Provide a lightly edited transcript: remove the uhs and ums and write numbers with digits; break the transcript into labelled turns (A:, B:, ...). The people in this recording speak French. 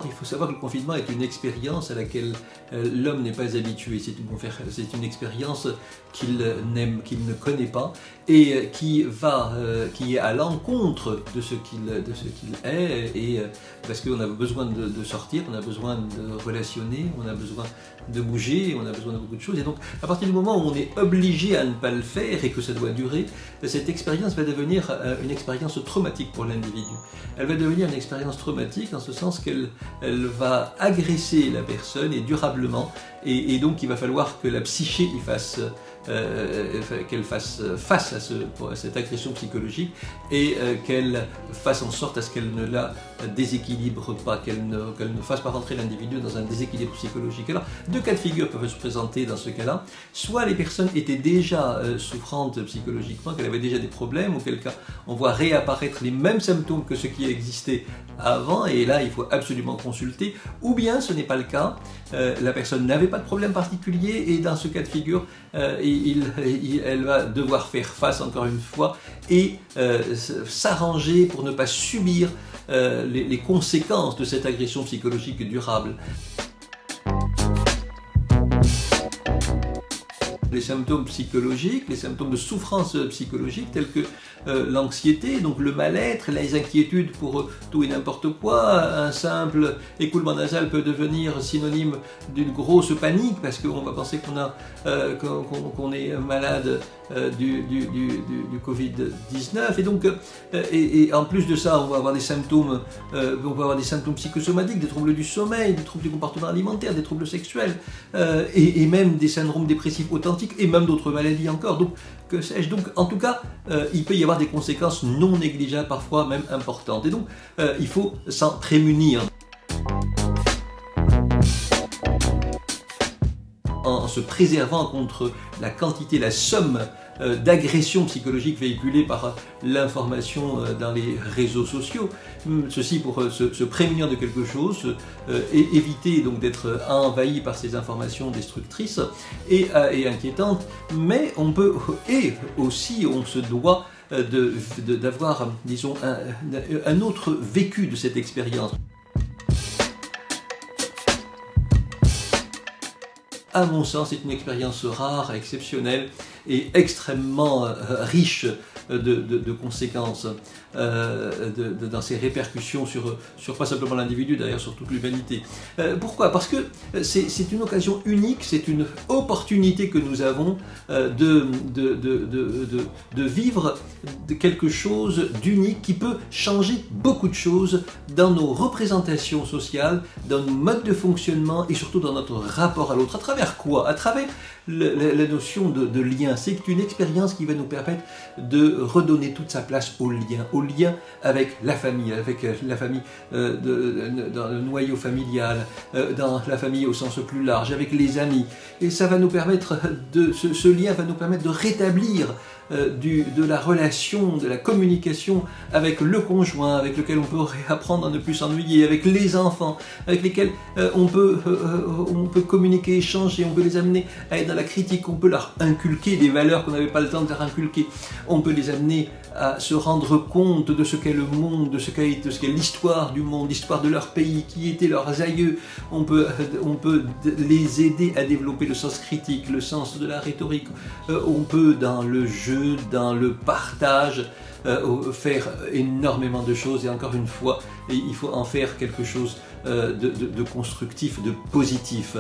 A: Il faut savoir que le confinement est une expérience à laquelle l'homme n'est pas habitué. C'est une expérience qu'il n'aime, qu'il ne connaît pas et qui est à l'encontre de ce qu'il est. Parce qu'on a besoin de sortir, on a besoin de relationner, on a besoin de bouger, on a besoin de beaucoup de choses. Et donc, à partir du moment où on est obligé à ne pas le faire et que ça doit durer, cette expérience va devenir une expérience traumatique pour l'individu. Elle va devenir une expérience traumatique en ce sens qu'elle va agresser la personne et durablement, et donc il va falloir que la psyché qu'elle fasse face à cette agression psychologique et qu'elle fasse en sorte à ce qu'elle ne la déséquilibre pas, qu'elle ne fasse pas rentrer l'individu dans un déséquilibre psychologique. Alors, deux cas de figure peuvent se présenter dans ce cas-là. Soit les personnes étaient déjà souffrantes psychologiquement, qu'elles avaient déjà des problèmes, auquel cas on voit réapparaître les mêmes symptômes que ceux qui existaient avant, et là il faut absolument consulter, ou bien ce n'est pas le cas, la personne n'avait pas de problème particulier, et dans ce cas de figure, elle va devoir faire face encore une fois et s'arranger pour ne pas subir les conséquences de cette agression psychologique durable. Les symptômes psychologiques, les symptômes de souffrance psychologique tels que l'anxiété, donc le mal-être, les inquiétudes pour tout et n'importe quoi. Un simple écoulement nasal peut devenir synonyme d'une grosse panique parce qu'on va penser qu'on est malade du Covid-19, et donc et en plus de ça on va avoir des symptômes psychosomatiques, des troubles du sommeil, des troubles du comportement alimentaire, des troubles sexuels et même des syndromes dépressifs authentiques et même d'autres maladies encore. Donc que sais-je, donc en tout cas il peut y avoir des conséquences non négligeables, parfois même importantes, et donc il faut s'en prémunir en se préservant contre la quantité, la somme d'agressions psychologiques véhiculées par l'information dans les réseaux sociaux. Ceci pour se prémunir de quelque chose et éviter donc d'être envahi par ces informations destructrices et inquiétantes. Mais on peut, et aussi on se doit d'avoir, disons, un autre vécu de cette expérience. À mon sens, c'est une expérience rare, exceptionnelle et extrêmement riche de conséquences dans ses répercussions sur pas simplement l'individu, d'ailleurs sur toute l'humanité. Pourquoi? Parce que c'est une occasion unique, c'est une opportunité que nous avons de vivre quelque chose d'unique qui peut changer beaucoup de choses dans nos représentations sociales, dans nos modes de fonctionnement et surtout dans notre rapport à l'autre. À travers quoi? À travers la notion de lien. C'est une expérience qui va nous permettre de redonner toute sa place au lien avec la famille dans le noyau familial, dans la famille au sens plus large, avec les amis. Et ça va nous permettre ce lien va nous permettre de rétablir de la relation, de la communication avec le conjoint, avec lequel on peut réapprendre à ne plus s'ennuyer, avec les enfants, avec lesquels on peut communiquer, échanger, on peut les amener à être dans la critique, on peut leur inculquer des valeurs qu'on n'avait pas le temps de leur inculquer, on peut les amener à se rendre compte de ce qu'est le monde, de ce qu'est l'histoire du monde, l'histoire de leur pays, qui étaient leurs aïeux. On peut les aider à développer le sens critique, le sens de la rhétorique. On peut, dans le jeu, dans le partage, faire énormément de choses, et encore une fois, il faut en faire quelque chose de constructif, de positif.